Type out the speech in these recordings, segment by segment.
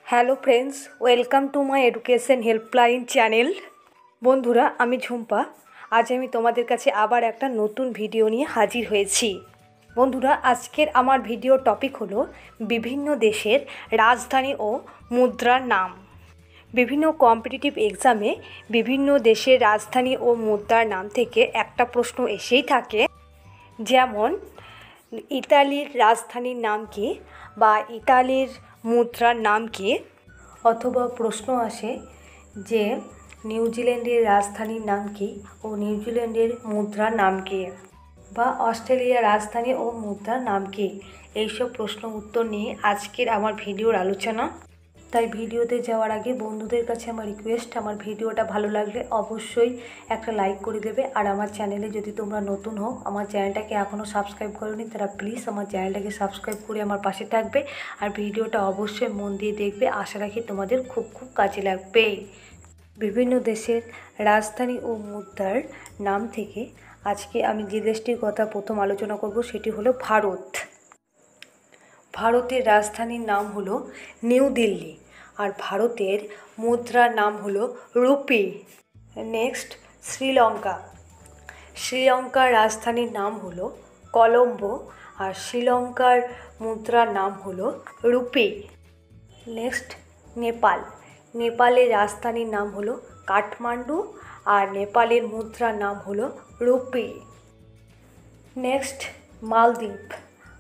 Hello friends, welcome to my education helpline channel. বন্ধুরা, আমি ঝুম্পা। আজ আমি তোমাদের কাছে আবার একটা নতুন ভিডিও নিয়ে হাজির হয়েছি। বন্ধুরা, আজকের আমার ভিডিও টপিক হলো বিভিন্ন দেশের রাজধানী ও মুদ্রার নাম। বিভিন্ন কম্পিটিটিভ এক্সামে বিভিন্ন দেশের রাজধানী ও মুদ্রার নাম থেকে একটা প্রশ্ন এসেই থাকে, যেমন ইতালির রাজধানীর নাম কি বা ইতালির মুদ্রার নাম কি, অথবা প্রশ্ন আসে যে নিউজিল্যান্ডের রাজধানীর নাম কি ও নিউজিল্যান্ডের মুদ্রার নাম কি, বা অস্ট্রেলিয়ার রাজধানী ও মুদ্রার নাম কি। এইসব প্রশ্ন উত্তর নিয়ে আজকের আমার ভিডিওর আলোচনা। তাই ভিডিওতে যাওয়ার আগে বন্ধুদের কাছে আমার রিকোয়েস্ট, আমার ভিডিওটা ভালো লাগলে অবশ্যই একটা লাইক করে দেবে। আর আমার চ্যানেলে যদি তোমরা নতুন হও, আমার চ্যানেলটাকে এখনও সাবস্ক্রাইব করোনি, তারা প্লিজ আমার চ্যানেলটাকে সাবস্ক্রাইব করে আমার পাশে থাকবে। আর ভিডিওটা অবশ্যই মন দিয়ে দেখবে, আশা রাখি তোমাদের খুব কাজে লাগবে। বিভিন্ন দেশের রাজধানী ও মুদ্রার নাম থেকে আজকে আমি যে দেশটির কথা প্রথম আলোচনা করব সেটি হলো ভারত। ভারতের রাজধানীর নাম হলো নিউ দিল্লি, আর ভারতের মুদ্রার নাম হলো রুপি। নেক্সট, শ্রীলঙ্কা। শ্রীলঙ্কার রাজধানীর নাম হলো কলম্বো, আর শ্রীলঙ্কার মুদ্রার নাম হলো রুপি। নেক্সট, নেপাল। নেপালের রাজধানীর নাম হলো কাঠমান্ডু, আর নেপালের মুদ্রার নাম হলো রুপি। নেক্সট, মালদ্বীপ।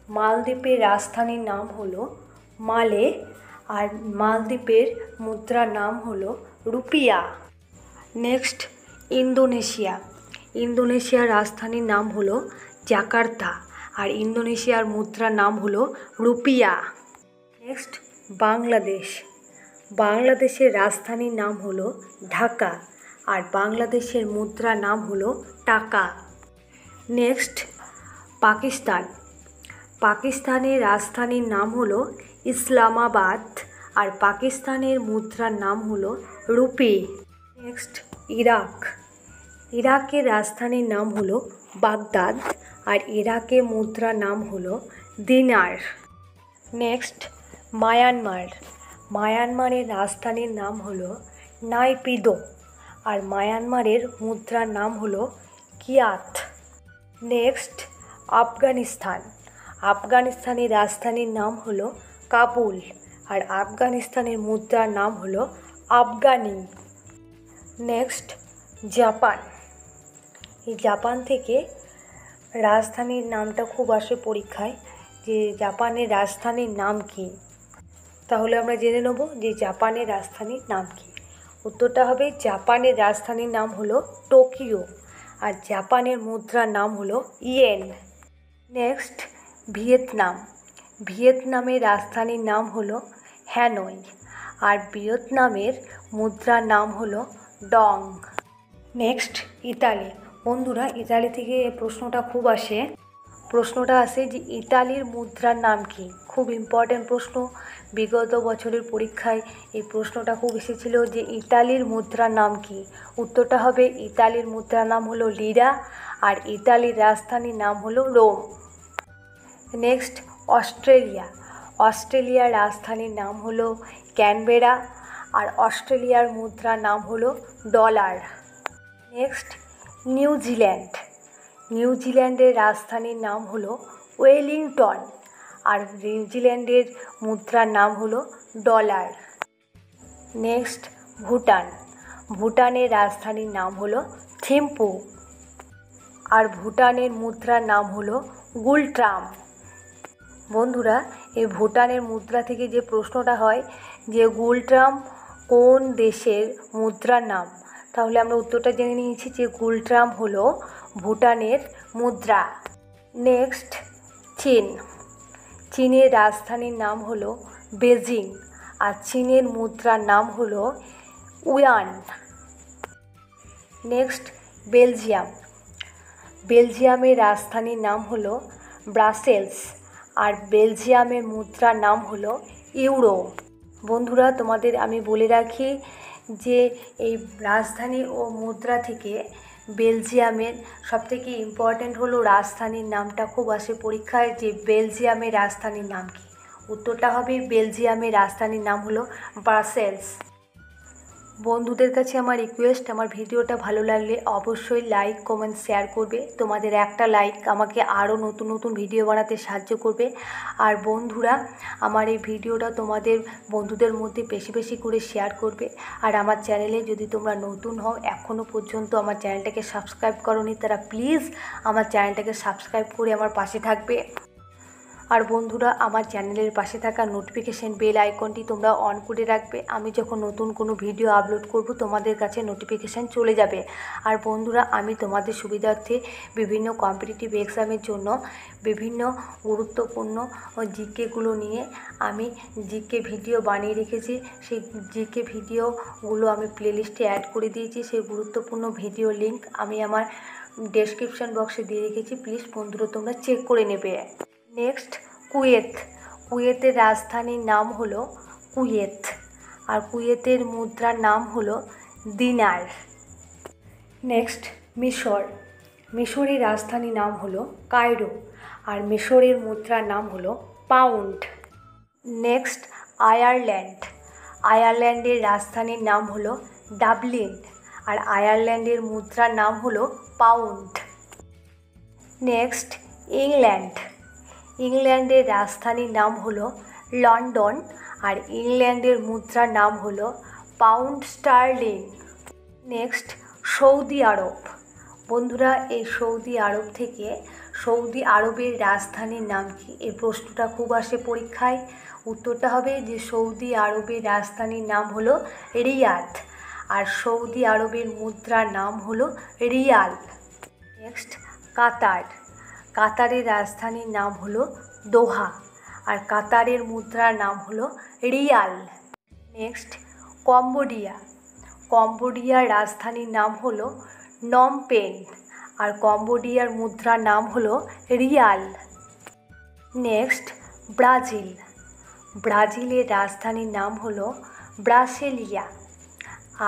মালদ্বীপের রাজধানীর নাম হলো মালে, আর মালদ্বীপের মুদ্রার নাম হলো রুপিয়া। Next, Indonesia. ইন্দোনেশিয়ার রাজধানীর নাম হলো জাকার্তা, আর ইন্দোনেশিয়ার মুদ্রার নাম হলো রুপিয়া। নেক্সট, বাংলাদেশ। বাংলাদেশের রাজধানীর নাম হলো ঢাকা, আর বাংলাদেশের মুদ্রার নাম হলো টাকা। নেক্সট, পাকিস্তান। পাকিস্তানের রাজধানীর নাম হলো ইসলামাবাদ, আর পাকিস্তানের মুদ্রার নাম হলো রুপি। Next, Iraq. ইরাকের রাজধানীর নাম হলো বাগদাদ, আর ইরাকের মুদ্রার নাম হলো দিনার। Next, Myanmar. মায়ানমারের রাজধানীর নাম হলো নাইপিদো, আর মায়ানমারের মুদ্রার নাম হলো কিয়াত। নেক্সট, আফগানিস্তান। আফগানিস্তানের রাজধানীর নাম হলো কাবুল, আর আফগানিস্তানের মুদ্রার নাম হলো আফগানি। Next, Japan. এই জাপান থেকে রাজধানীর নামটা খুব আসে পরীক্ষায়, যে জাপানের রাজধানীর নাম কি। তাহলে আমরা জেনে নেব যে জাপানের রাজধানীর নাম কি। উত্তরটা হবে জাপানের রাজধানীর নাম হলো টোকিও, আর জাপানের মুদ্রার নাম হলো ইয়েন। Next, Vietnam. ভিয়েতনামের রাজধানীর নাম হলো হ্যানয়, আর ভিয়েতনামের মুদ্রার নাম হলো ডং। Next, Italy. বন্ধুরা, ইতালি থেকে এই প্রশ্নটা খুব আসে। প্রশ্নটা আসে যে ইতালির মুদ্রার নাম কি। খুব ইম্পর্ট্যান্ট প্রশ্ন, বিগত বছরের পরীক্ষায় এই প্রশ্নটা খুব এসেছিল যে ইতালির মুদ্রার নাম কি। উত্তরটা হবে ইতালির মুদ্রার নাম হলো লিরা, আর ইতালির রাজধানীর নাম হলো রোম। Next, Australia. অস্ট্রেলিয়ার রাজধানীর নাম হলো ক্যানবেরা, আর অস্ট্রেলিয়ার মুদ্রার নাম হলো ডলার। Next, New Zealand. নিউজিল্যান্ডের রাজধানীর নাম হলো ওয়েলিংটন, আর নিউজিল্যান্ডের মুদ্রার নাম হলো ডলার। নেক্সট, ভুটান। ভুটানের রাজধানীর নাম হলো থিম্পু, আর ভুটানের মুদ্রার নাম হলো গুলট্রাম। বন্ধুরা, এই ভুটানের মুদ্রা থেকে যে প্রশ্নটা হয় যে গুলট্রাম কোন দেশের মুদ্রার নাম, তাহলে আমরা উত্তরটা জেনে নিয়েছি যে গুলট্রাম হলো ভুটানের মুদ্রা। নেক্সট, চীন। চীনের রাজধানীর নাম হলো বেজিং, আর চীনের মুদ্রার নাম হলো উয়ান। Next, Belgium. বেলজিয়ামের রাজধানীর নাম হলো ব্রাসেলস, আর বেলজিয়ামের মুদ্রার নাম হলো ইউরো। বন্ধুরা, তোমাদের আমি বলে রাখি যে এই রাজধানী ও মুদ্রা থেকে বেলজিয়ামের সবথেকে ইম্পর্ট্যান্ট হলো রাজধানীর নামটা খুব আসে পরীক্ষায়, যে বেলজিয়ামের রাজধানীর নাম কি। উত্তরটা হবে বেলজিয়ামের রাজধানীর নাম হলো ব্রাসেলস। বন্ধুদের কাছে আমার রিকোয়েস্ট, আমার ভিডিওটা ভালো লাগলে অবশ্যই লাইক কমেন্ট শেয়ার করবে। তোমাদের একটা লাইক আমাকে আরও নতুন নতুন ভিডিও বানাতে সাহায্য করবে। আর বন্ধুরা, আমার এই ভিডিওটা তোমাদের বন্ধুদের মধ্যে বেশি বেশি করে শেয়ার করবে। আর আমার চ্যানেলে যদি তোমরা নতুন হও, এখনও পর্যন্ত আমার চ্যানেলটাকে সাবস্ক্রাইব করোনি, তারা প্লিজ আমার চ্যানেলটাকে সাবস্ক্রাইব করে আমার পাশে থাকবে। আর বন্ধুরা, আমার চ্যানেলের পাশে থাকা নোটিফিকেশান বেল আইকনটি তোমরা অন করে রাখবে। আমি যখন নতুন কোনো ভিডিও আপলোড করব তোমাদের কাছে নোটিফিকেশান চলে যাবে। আর বন্ধুরা, আমি তোমাদের সুবিধার্থে বিভিন্ন কম্পিটিটিভ এক্সামের জন্য বিভিন্ন গুরুত্বপূর্ণ জিকেগুলো নিয়ে আমি জিকে ভিডিও বানিয়ে রেখেছি। সেই জিকে ভিডিওগুলো আমি প্লেলিস্টে অ্যাড করে দিয়েছি। সেই গুরুত্বপূর্ণ ভিডিও লিঙ্ক আমি আমার ডেসক্রিপশান বক্সে দিয়ে রেখেছি। প্লিজ বন্ধুরা, তোমরা চেক করে নেবে। Next, Kuwait. কুয়েতের রাজধানীর নাম হলো কুয়েত, আর কুয়েতের মুদ্রার নাম হলো দিনার। নেক্সট, মিশর। মিশরের রাজধানীর নাম হলো কায়রো, আর মিশরের মুদ্রার নাম হলো পাউন্ড। Next, Ireland. আয়ারল্যান্ডের রাজধানীর নাম হলো ডাবলিন, আর আয়ারল্যান্ডের মুদ্রার নাম হলো পাউন্ড। Next, England. ইংল্যান্ডের রাজধানীর নাম হলো লন্ডন, আর ইংল্যান্ডের মুদ্রার নাম হলো পাউন্ড স্টার্লিং। নেক্সট, সৌদি আরব। বন্ধুরা, এই সৌদি আরব থেকে সৌদি আরবের রাজধানীর নাম কি, এই প্রশ্নটা খুব আসে পরীক্ষায়। উত্তরটা হবে যে সৌদি আরবের রাজধানীর নাম হলো রিয়াদ, আর সৌদি আরবের মুদ্রার নাম হলো রিয়াল। নেক্সট, কাতার। কাতারের রাজধানীর নাম হলো দোহা, আর কাতারের মুদ্রার নাম হলো রিয়াল। Next, Cambodia. কম্বোডিয়ার রাজধানীর নাম হলো নমপেন, আর কম্বোডিয়ার মুদ্রার নাম হলো রিয়াল। Next, Brazil. ব্রাজিলের রাজধানীর নাম হলো ব্রাসিলিয়া,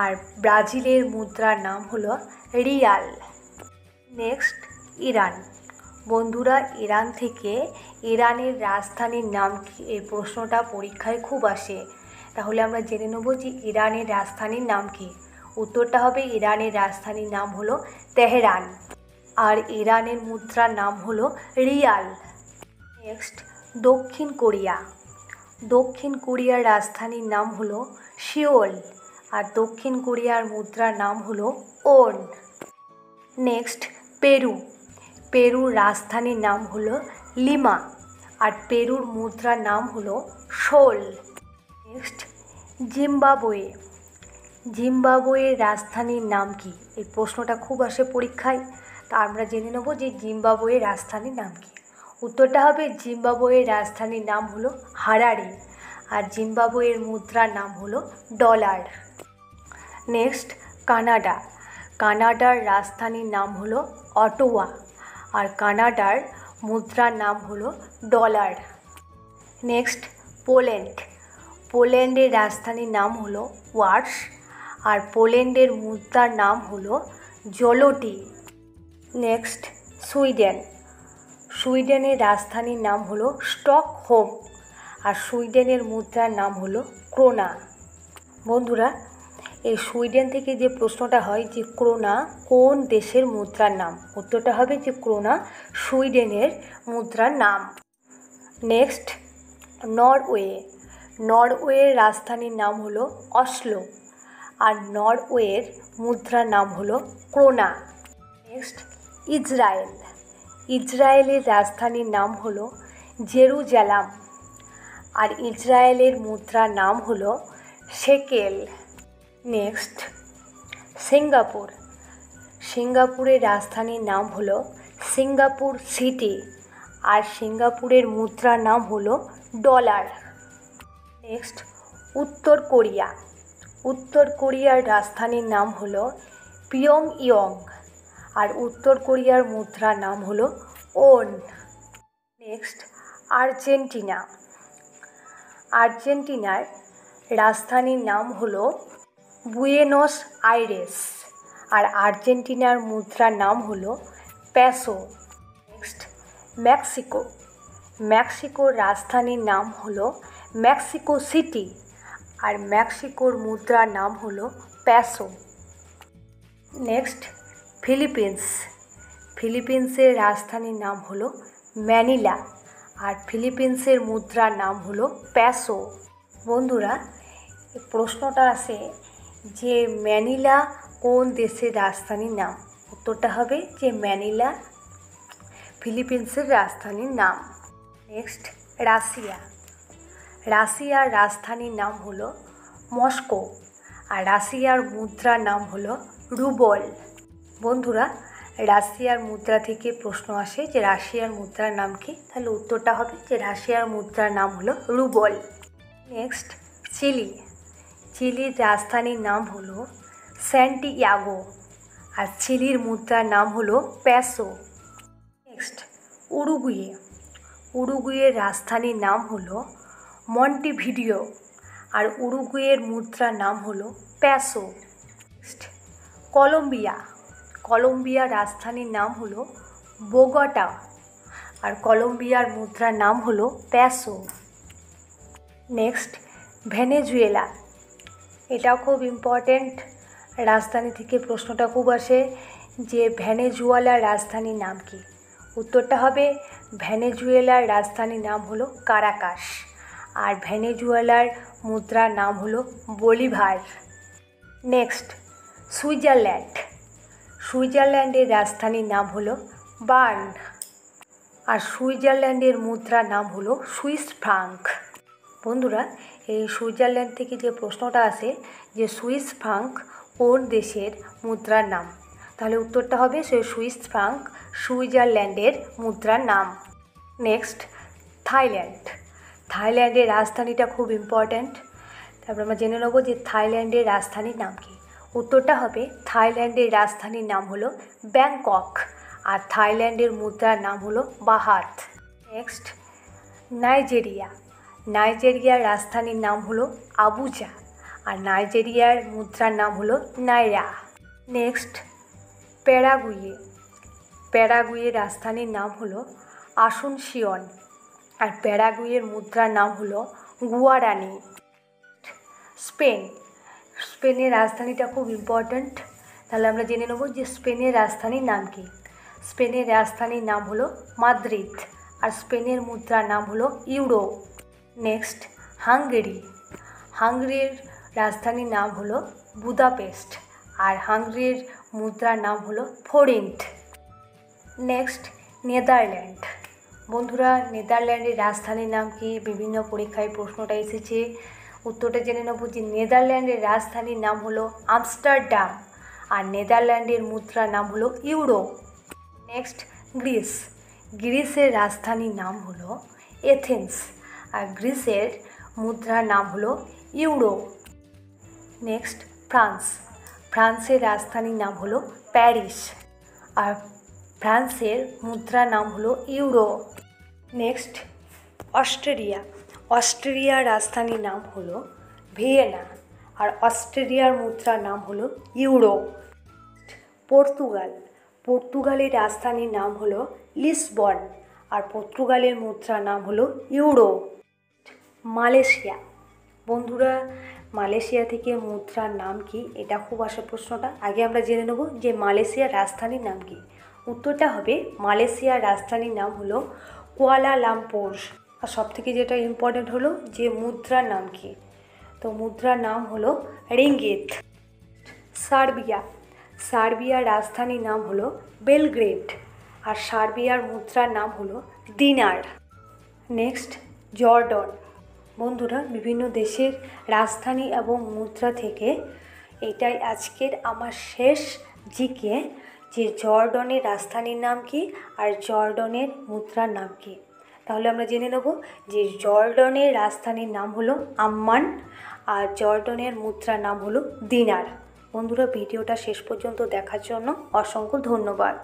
আর ব্রাজিলের মুদ্রার নাম হলো রিয়াল। Next, Iran. বন্ধুরা, ইরান থেকে ইরানের রাজধানীর নাম কি, এই প্রশ্নটা পরীক্ষায় খুব আসে। তাহলে আমরা জেনে নেব যে ইরানের রাজধানীর নাম কি। উত্তরটা হবে ইরানের রাজধানীর নাম হলো তেহরান, আর ইরানের মুদ্রার নাম হলো রিয়াল। নেক্সট, দক্ষিণ কোরিয়া। দক্ষিণ কোরিয়ার রাজধানীর নাম হলো সিওল, আর দক্ষিণ কোরিয়ার মুদ্রার নাম হলো ওন। Next, Peru. পেরুর রাজধানীর নাম হলো লিমা, আর পেরুর মুদ্রার নাম হলো সোল। Next, Zimbabwe. জিম্বাবুয়ের রাজধানীর নাম কি, এই প্রশ্নটা খুব আসে পরীক্ষায়। তা আমরা জেনে নেব যে জিম্বাবুয়ের রাজধানীর নাম কি। উত্তরটা হবে জিম্বাবুয়ের রাজধানীর নাম হলো হারারে, আর জিম্বাবুয়ের মুদ্রার নাম হলো ডলার। Next, Canada. কানাডার রাজধানীর নাম হলো অটোয়া, আর কানাডার মুদ্রার নাম হলো ডলার। Next, Poland. পোল্যান্ডের রাজধানীর নাম হলো ওয়ার্স, আর পোল্যান্ডের মুদ্রার নাম হলো জলোটি। Next, Sweden. সুইডেনের রাজধানীর নাম হলো স্টকহোম, আর সুইডেনের মুদ্রার নাম হলো ক্রোনা। বন্ধুরা, এই সুইডেন থেকে যে প্রশ্নটা হয় যে ক্রোনা কোন দেশের মুদ্রার নাম, উত্তরটা হবে যে ক্রোনা সুইডেনের মুদ্রার নাম। Next, Norway. নরওয়ের রাজধানীর নাম হলো অসলো, আর নরওয়ের মুদ্রার নাম হলো ক্রোনা। Next, Israel. ইসরায়েলের রাজধানীর নাম হলো জেরুজালাম, আর ইসরায়েলের মুদ্রার নাম হলো শেকেল। Next, Singapore. সিঙ্গাপুরের রাজধানীর নাম হলো সিঙ্গাপুর সিটি, আর সিঙ্গাপুরের মুদ্রার নাম হলো ডলার। নেক্সট, উত্তর কোরিয়া। উত্তর কোরিয়ার রাজধানীর নাম হলো পিয়ংইয়ং, আর উত্তর কোরিয়ার মুদ্রার নাম হলো ওন। Next, Argentina. আর্জেন্টিনার রাজধানীর নাম হলো বুয়েনোস আইরেস, আর আর্জেন্টিনার মুদ্রার নাম হলো পেসো। Next, Mexico. মেক্সিকোর রাজধানীর নাম হলো মেক্সিকো সিটি, আর মেক্সিকোর মুদ্রার নাম হলো পেসো। Next, Philippines. ফিলিপিন্সের রাজধানীর নাম হলো ম্যানিলা, আর ফিলিপিন্সের মুদ্রার নাম হলো পেসো। বন্ধুরা, এই প্রশ্নটা আসে যে ম্যানিলা কোন দেশের রাজধানীর নাম? উত্তরটা হবে যে ম্যানিলা ফিলিপিন্সের রাজধানীর নাম। Next, Russia. রাশিয়ার রাজধানীর নাম হলো মস্কো, আর রাশিয়ার মুদ্রার নাম হলো রুবল। বন্ধুরা, রাশিয়ার মুদ্রা থেকে প্রশ্ন আসে যে রাশিয়ার মুদ্রার নাম কি? তাহলে উত্তরটা হবে যে রাশিয়ার মুদ্রার নাম হলো রুবল। Next, chilli. চিলির রাজধানীর নাম হলো স্যান্টিয়াগো, আর চিলির মুদ্রার নাম হলো পেসো। Next, Uruguay. উরুগুয়ের রাজধানীর নাম হলো মন্টিভিডিও, আর উরুগুয়ের মুদ্রার নাম হলো পেসো। Next, Colombia. কলম্বিয়ার রাজধানীর নাম হলো বোগোটা, আর কলম্বিয়ার মুদ্রার নাম হলো পেসো। Next, Venezuela. এটাও খুব ইম্পর্ট্যান্ট, রাজধানী থেকে প্রশ্নটা খুব আসে যে ভেনেজুয়েলার রাজধানীর নাম কি? উত্তরটা হবে ভেনেজুয়েলার রাজধানীর নাম হলো কারাকাস, আর ভেনেজুয়েলার মুদ্রার নাম হলো বলিভার। Next, Switzerland. সুইজারল্যান্ডের রাজধানীর নাম হলো বার্ন, আর সুইজারল্যান্ডের মুদ্রার নাম হলো সুইস ফ্রাঙ্ক। বন্ধুরা, এই সুইজারল্যান্ড থেকে যে প্রশ্নটা আসে যে সুইস ফ্রাঙ্ক কোন দেশের মুদ্রার নাম? তাহলে উত্তরটা হবে সেই সুইস ফ্রাঙ্ক সুইজারল্যান্ডের মুদ্রার নাম। Next, Thailand. থাইল্যান্ডের রাজধানীটা খুব ইম্পর্ট্যান্ট, তারপর আমরা জেনে নেব যে থাইল্যান্ডের রাজধানীর নাম কি? উত্তরটা হবে থাইল্যান্ডের রাজধানীর নাম হলো ব্যাংকক, আর থাইল্যান্ডের মুদ্রার নাম হলো বাহাত। Next, Nigeria. নাইজেরিয়ার রাজধানীর নাম হলো আবুজা, আর নাইজেরিয়ার মুদ্রার নাম হলো নাইরা। Next, Paraguay. প্যারাগুয়ের রাজধানীর নাম হলো আসুনসিয়ন, আর প্যারাগুয়ের মুদ্রার নাম হলো গুয়ারানি। স্পেন। স্পেনের রাজধানীটা খুব ইম্পর্ট্যান্ট, তাহলে আমরা জেনে নেব যে স্পেনের রাজধানীর নাম কি? স্পেনের রাজধানীর নাম হলো মাদ্রিদ, আর স্পেনের মুদ্রার নাম হলো ইউরো। Next, Hungary. হাঙ্গেরির রাজধানীর নাম হলো বুদাপেস্ট, আর হাঙ্গেরির মুদ্রার নাম হলো ফোরিন্ট। Next, Netherland. বন্ধুরা, নেদারল্যান্ডের রাজধানীর নাম কি? বিভিন্ন পরীক্ষায় প্রশ্নটা এসেছে, উত্তরটা জেনে নেব যে নেদারল্যান্ডের রাজধানীর নাম হলো আমস্টারডাম, আর নেদারল্যান্ডের মুদ্রার নাম হলো ইউরো। Next, Greece. গ্রিসের রাজধানীর নাম হলো এথেন্স, আর গ্রিসের মুদ্রার নাম হলো ইউরো। Next, France. ফ্রান্সের রাজধানীর নাম হলো প্যারিস, আর ফ্রান্সের মুদ্রার নাম হলো ইউরো। Next, Australia. অস্ট্রেলিয়ার রাজধানীর নাম হলো ভিয়েনা, আর অস্ট্রেলিয়ার মুদ্রার নাম হলো ইউরো। পর্তুগাল। পর্তুগালের রাজধানীর নাম হলো লিসবন, আর পর্তুগালের মুদ্রার নাম হলো ইউরো। মালয়েশিয়া। বন্ধুরা, মালয়েশিয়া থেকে মুদ্রার নাম কি? এটা খুব আসে প্রশ্নটা, আগে আমরা জেনে নেব যে মালয়েশিয়ার রাজধানীর নাম কি? উত্তরটা হবে মালয়েশিয়ার রাজধানীর নাম হলো কুয়ালালামপুর। আর সবথেকে যেটা ইম্পর্টেন্ট হলো যে মুদ্রার নাম কি? তো মুদ্রার নাম হলো রিঙ্গিত। সার্বিয়া। সার্বিয়ার রাজধানীর নাম হলো বেলগ্রেড, আর সার্বিয়ার মুদ্রার নাম হলো দিনার। Next, Jordan. বন্ধুরা, বিভিন্ন দেশের রাজধানী এবং মুদ্রা থেকে এটাই আজকের আমার শেষ জিকে, যে জর্ডনের রাজধানীর নাম কি আর জর্ডনের মুদ্রার নাম কি। তাহলে আমরা জেনে নেব যে জর্ডনের রাজধানীর নাম হলো আম্মান, আর জর্ডনের মুদ্রার নাম হলো দিনার। বন্ধুরা, ভিডিওটা শেষ পর্যন্ত দেখার জন্য অসংখ্য ধন্যবাদ।